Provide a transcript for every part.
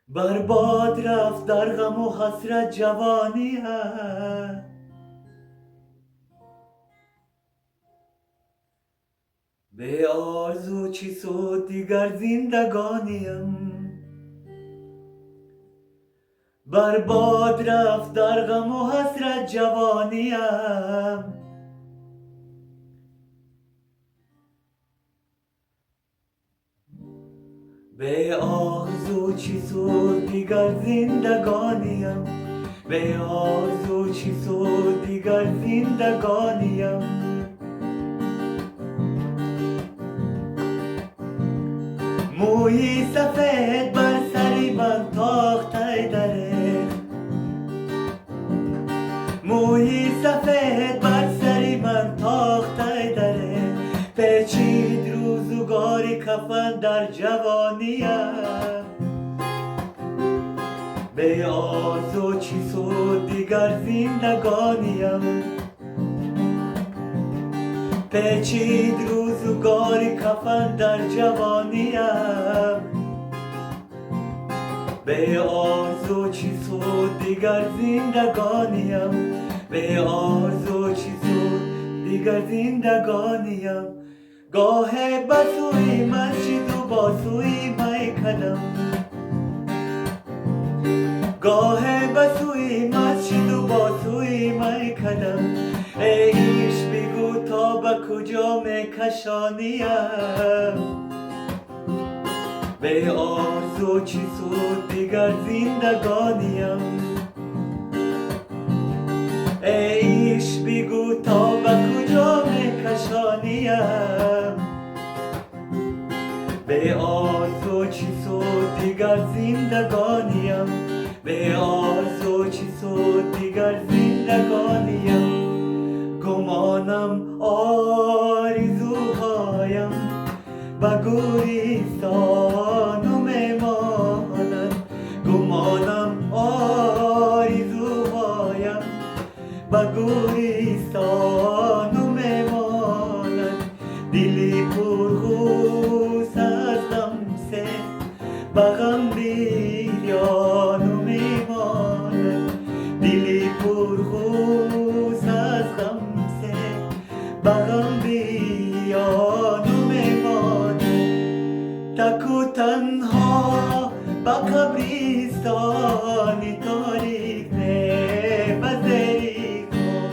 برباد رفت در غم و حسرت جوانی‌ام، به آرزو چی سود دیگر زندگانیم. برباد رفت در غم و حسرت جوانیم، به آرزو چی سود دیگر زندگانیم، به آرزو چی سود دیگر زندگانیم. مویی سفید بر سری من تاخته درخت، مویی سفید بر سری من تاخته درخت، پیچید روزگاری کفن در جوانیم. به آرزو چی سود دیگر زندگانیم، پیچید روزگاری کفن در جوانیم. به آرزو چی سود دیگر زندگانیم، به آرزو چی سود دیگر زندگانیم. گاه بسوی مسجد و باسوی میکدم، گاه بسوی مسجد و باسوی میکدم. ایش بگو تا به کجا میکشانیم، به آرزو چی سود دیگر زندگانیم. ایش بگو تا به کجا میکشانیم، به آرزو چی سود دیگر زندگانیم، به آرزو چی سود دیگر زندگانیم. گمانم آرزوهایم به گوریستان میماند، گمانم آرزوهایم به گوریستان میماند. دلی پرخوش از غم سے به غم بیریان میماند، دلی پرخوش از غم سے به غم بیریان میماند. تک و تنها به قبرستانی تاریک بزری کن،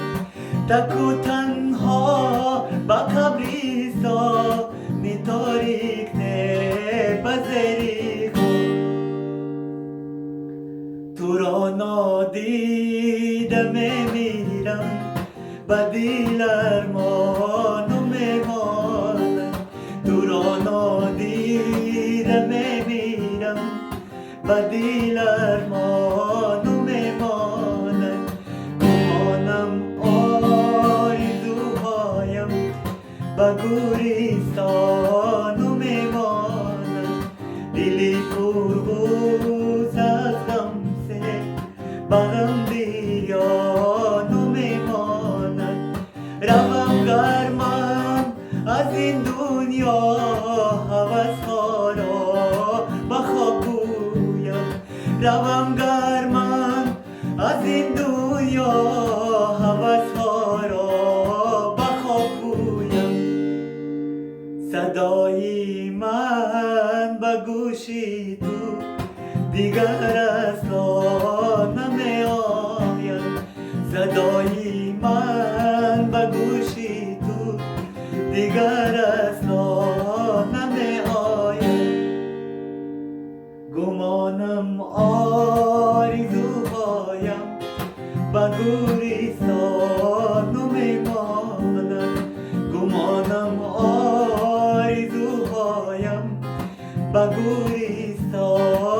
تک و تنها به قبرستانی تاریک بزری کن. تو را نادیده میمیرم به دل ارمان میماند، تو را نادیده میمیرم به دل ارمان میماند. گمانم آرزوهایم به گوریستان میماند، دلی پرخوش از غم سے به غم بیریان میماند. روم گرمم از این دنیا هوسها را به خواب گویم، روم گرمم از این دنیا هوسها را به خواب گویم. صدای من به گوشی تو دیگر اصلا نمی آید، صدای من به گوشی تو دیگر اصلا نمی آید. گمانم آرزوهایم به گوریستان میماند، گمانم آرزوهایم به گوریستان